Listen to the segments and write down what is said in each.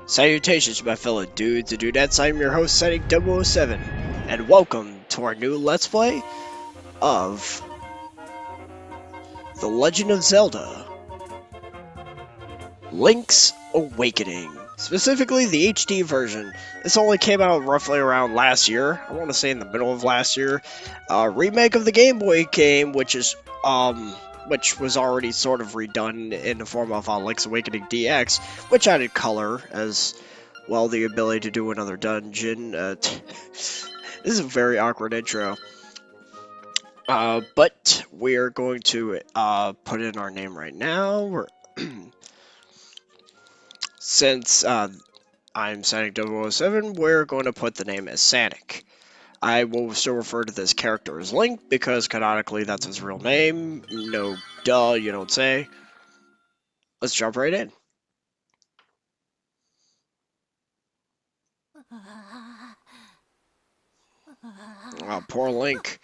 Salutations, my fellow dudes and dudettes. I'm your host, Setting 007, and welcome to our new Let's Play of The Legend of Zelda Link's Awakening. Specifically, the HD version. This only came out roughly around last year. I want to say in the middle of last year. Remake of the Game Boy game, which was already sort of redone in the form of Link's Awakening DX, which added color as well, the ability to do another dungeon. This is a very awkward intro. But we're going to put in our name right now. Since I'm Sonic 007, we're going to put the name as Sonic. I will still refer to this character as Link, because canonically that's his real name. No, duh, you don't say. Let's jump right in. Oh, poor Link.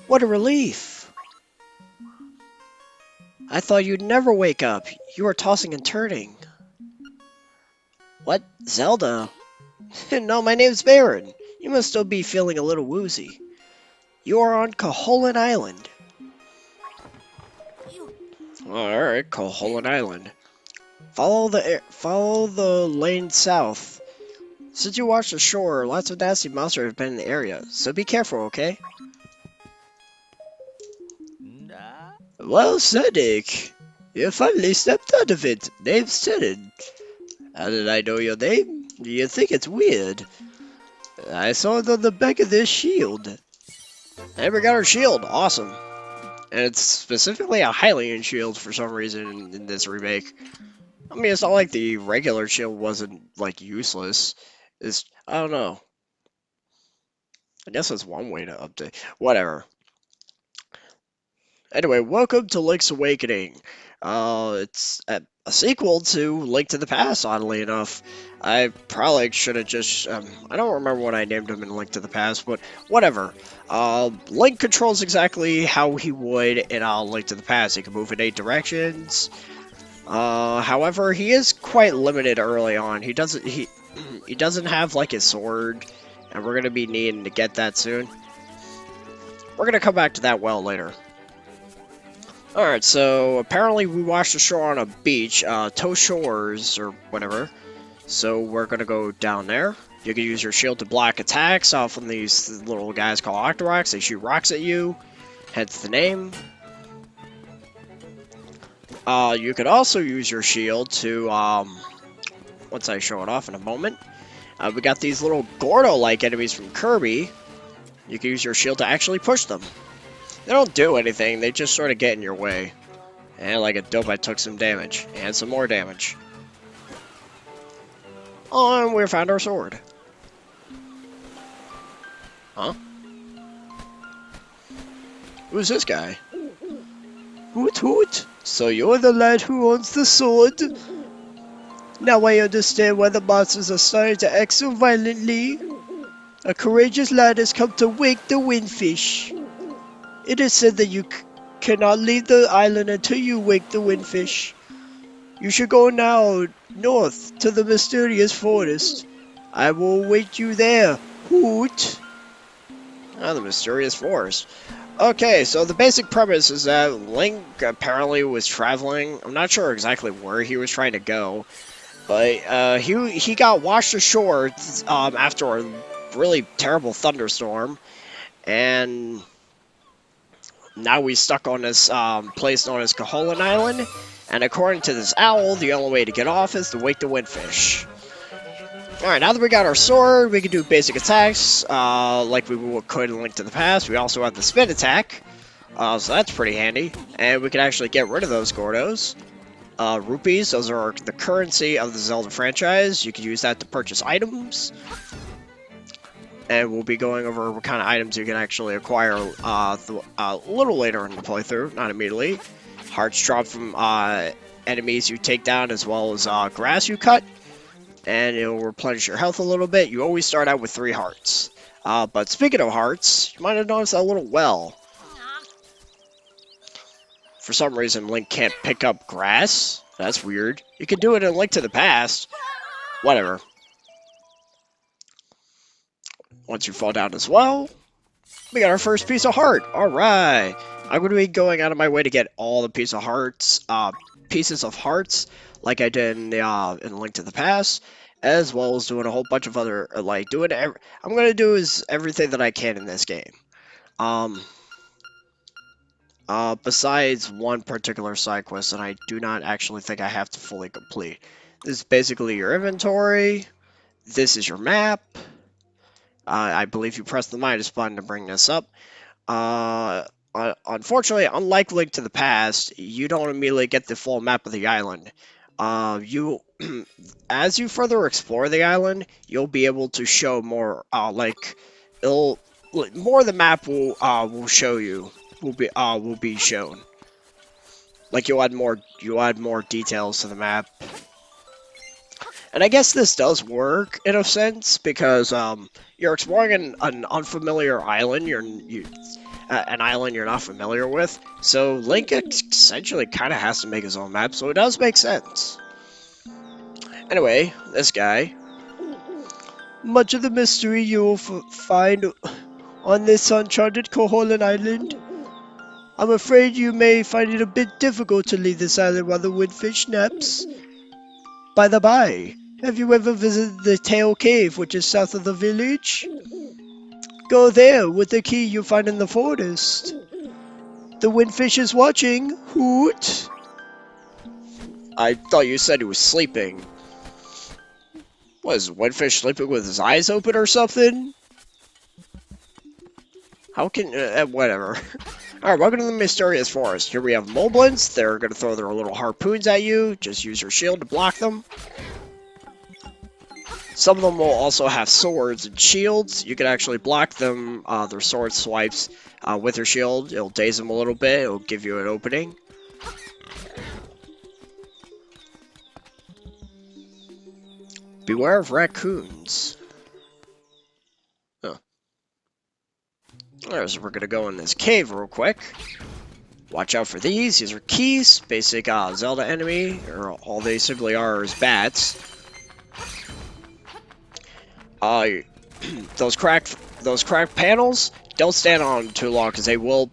What a relief! I thought you'd never wake up. You were tossing and turning. What? Zelda? No, my name's Baron. You must still be feeling a little woozy. You are on Koholint Island. Alright, Koholint Island. Follow the lane south. Since you watched the shore, lots of nasty monsters have been in the area, so be careful, okay? Well, Sonic, you finally stepped out of it. Name's Sonic. How did I know your name? Do you think it's weird? I saw it on the back of this shield. And we got our shield. Awesome. And it's specifically a Hylian shield for some reason in this remake. I mean, it's not like the regular shield wasn't, like, useless. I don't know. I guess that's one way to update. Whatever. Anyway, welcome to Link's Awakening. It's a sequel to Link to the Past, oddly enough. I probably should have just, I don't remember what I named him in Link to the Past, but whatever. Link controls exactly how he would in Link to the Past. He can move in 8 directions. However, he is quite limited early on. He doesn't have, like, his sword, and we're going to be needing to get that soon. We're going to come back to that well later. Alright, so apparently we washed ashore on a beach, Toe Shores, or whatever. So we're gonna go down there. You can use your shield to block attacks from these little guys called Octoroks. They shoot rocks at you, hence the name. You could also use your shield to, once I show it off in a moment. We got these little Gordo-like enemies from Kirby. You can use your shield to actually push them. They don't do anything, they just sort of get in your way. And like a dope, I took some damage. And some more damage. Oh, and we found our sword. Huh? Who's this guy? Hoot hoot! So you're the lad who owns the sword? Now I understand why the monsters are starting to act so violently. A courageous lad has come to wake the windfish. It is said that you cannot leave the island until you wake the windfish. You should go now north to the mysterious forest. I will await you there. Hoot! Ah, the mysterious forest. Okay, so the basic premise is that Link apparently was traveling. I'm not sure exactly where he was trying to go, but he got washed ashore after a really terrible thunderstorm, and now we're stuck on this place known as Koholint Island, and according to this owl, the only way to get off is to wake the windfish. Alright, now that we got our sword, we can do basic attacks, like we could in Link to the Past. We also have the spin attack, so that's pretty handy. And we can actually get rid of those Gordos. Rupees, those are the currency of the Zelda franchise. You can use that to purchase items. And we'll be going over what kind of items you can actually acquire a little later in the playthrough, not immediately. Hearts drop from enemies you take down, as well as grass you cut. And it'll replenish your health a little bit. You always start out with 3 hearts. But speaking of hearts, you might have noticed that little well. For some reason, Link can't pick up grass. That's weird. You can do it in Link to the Past. Whatever. Once you fall down as well, we got our first piece of heart. Alright. I'm going to be going out of my way to get all the pieces of hearts, like I did in Link to the Past, as well as doing a whole bunch of other, I'm going to do is everything that I can in this game. Besides one particular side quest that I do not actually think I have to fully complete. This is basically your inventory. This is your map. I believe you press the minus button to bring this up. Unfortunately, unlike Link to the Past, you don't immediately get the full map of the island. As you further explore the island, you'll be able to show more. More of the map will show you. Will be shown. Like you'll add more details to the map. And I guess this does work in a sense because you're exploring an unfamiliar island. An island you're not familiar with. So Link essentially kind of has to make his own map. So it does make sense. Anyway, this guy. Much of the mystery you will find on this uncharted Koholint island. I'm afraid you may find it a bit difficult to leave this island while the windfish naps. By the by, have you ever visited the Tail Cave, which is south of the village? Go there with the key you find in the forest. The windfish is watching. Hoot! I thought you said he was sleeping. What, is windfish sleeping with his eyes open or something? How can... whatever. Alright, welcome to the mysterious forest. Here we have moblins. They're going to throw their little harpoons at you. Just use your shield to block them. Some of them will also have swords and shields. You can actually block them, their sword swipes, with your shield. It'll daze them a little bit. It'll give you an opening. Beware of raccoons. Alright, so we're gonna go in this cave real quick. Watch out for these. These are keys. Basic Zelda enemy, or all they simply are is bats. Those cracked panels, don't stand on them too long because they will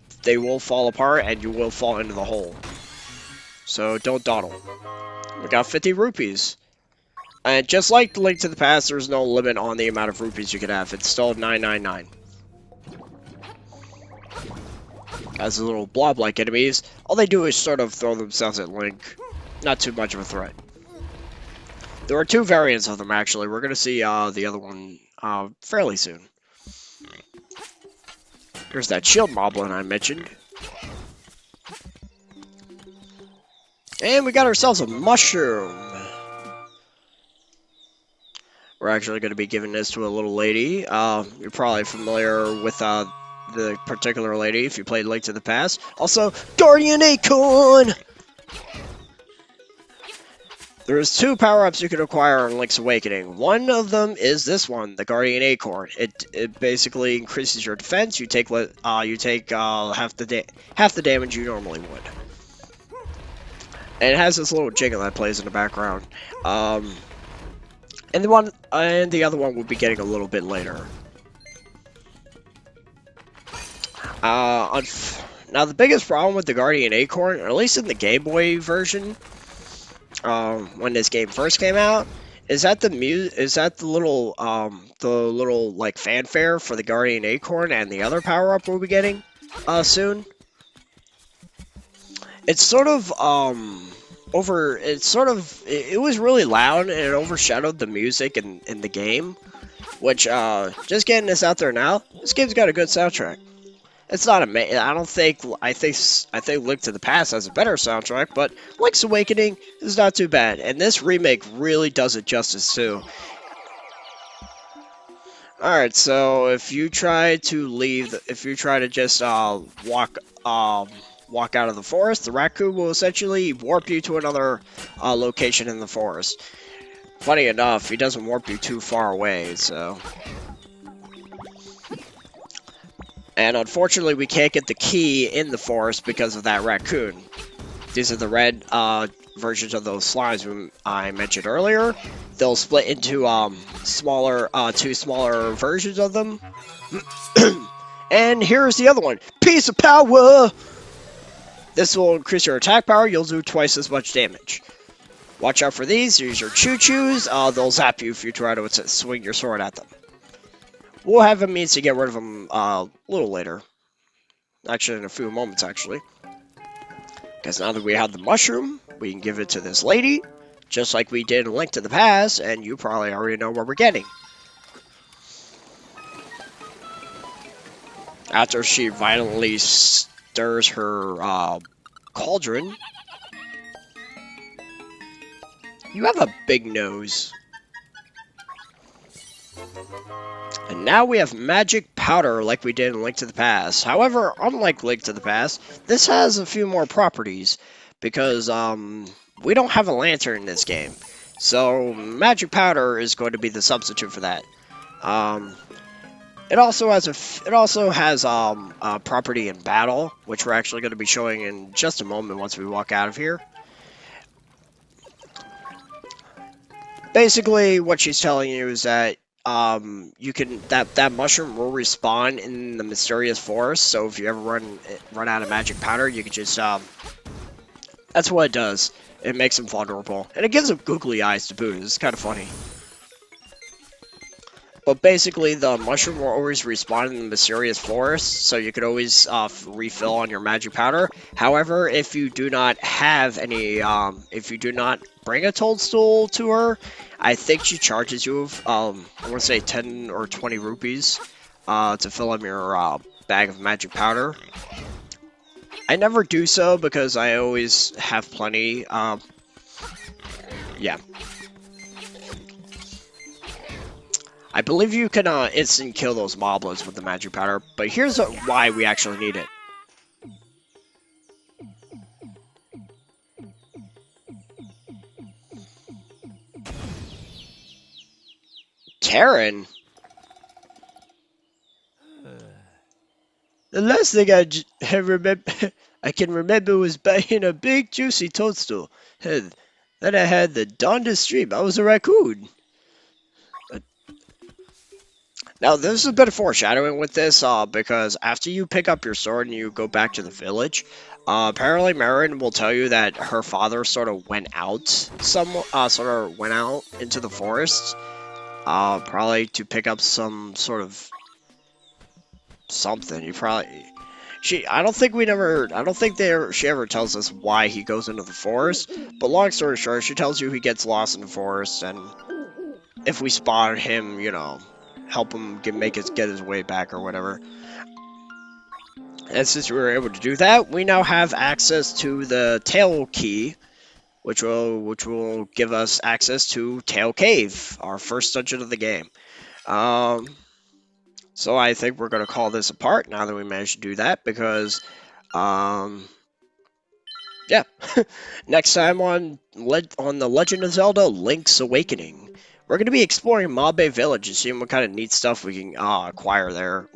fall apart and you will fall into the hole. So don't dawdle. We got 50 rupees. And just like Link to the Past, there's no limit on the amount of rupees you can have. It's still 999. As the little blob-like enemies, all they do is sort of throw themselves at Link. Not too much of a threat. There are two variants of them, actually. We're going to see the other one fairly soon. There's that shield moblin I mentioned. And we got ourselves a mushroom. We're actually going to be giving this to a little lady. You're probably familiar with the particular lady if you played Link to the Past. Also, Guardian Acorn! There's two power-ups you can acquire in Link's Awakening. One of them is this one, the Guardian Acorn. It basically increases your defense. You take half the damage you normally would. And it has this little jingle that plays in the background. And the other one will be getting a little bit later. Now the biggest problem with the Guardian Acorn, or at least in the Game Boy version, when this game first came out, is that the little like fanfare for the Guardian Acorn and the other power up we'll be getting soon. It's sort of it was really loud and it overshadowed the music in the game, which just getting this out there now, this game's got a good soundtrack. It's not amazing. I think Link to the Past has a better soundtrack, but Link's Awakening is not too bad, and this remake really does it justice too. Alright, so if you try to just walk out of the forest, the raccoon will essentially warp you to another location in the forest. Funny enough, he doesn't warp you too far away, so. And unfortunately, we can't get the key in the forest because of that raccoon. These are the red versions of those slimes I mentioned earlier. They'll split into two smaller versions of them. And here's the other one. Piece of power! This will increase your attack power. You'll do twice as much damage. Watch out for these. Use your choo-choos. They'll zap you if you try to swing your sword at them. We'll have a means to get rid of them a little later. Actually, in a few moments, actually. Because now that we have the mushroom, we can give it to this lady. Just like we did in Link to the Past, and you probably already know what we're getting. After she violently stirs her cauldron. You have a big nose. And now we have magic powder like we did in Link to the Past. However, unlike Link to the Past, this has a few more properties. Because we don't have a lantern in this game. So magic powder is going to be the substitute for that. It also has a property in battle, which we're actually going to be showing in just a moment once we walk out of here. Basically, what she's telling you is that that mushroom will respawn in the mysterious forest. So if you ever run out of magic powder, you can just that's what it does. It makes them vulnerable, and it gives them googly eyes to boot. It's kind of funny. But basically, the mushroom will always respawn in the mysterious forest, so you could always refill on your magic powder. However, if you do not have any, if you do not bring a toadstool to her, I think she charges you, I want to say 10 or 20 rupees to fill up your bag of magic powder. I never do so because I always have plenty. Yeah. I believe you can instant kill those moblins with the magic powder, but here's why we actually need it. Terran? The last thing I can remember was buying a big juicy toadstool. Then I had the darndest dream. I was a raccoon. Now, there's a bit of foreshadowing with this, because after you pick up your sword and you go back to the village, apparently Marin will tell you that her father sort of went out into the forest, probably to pick up some sort of something. I don't think she ever tells us why he goes into the forest, but long story short, she tells you he gets lost in the forest, and if we spot him, you know, help him get his way back or whatever. And since we were able to do that, we now have access to the Tail Key, which will give us access to Tail Cave, our first dungeon of the game. So I think we're going to call this a part now that we managed to do that, because, yeah. Next time on The Legend of Zelda Link's Awakening, we're going to be exploring Mabe Village and seeing what kind of neat stuff we can acquire there.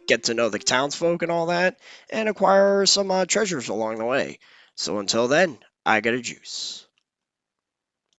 Get to know the townsfolk and all that, and acquire some treasures along the way. So until then, I got a juice.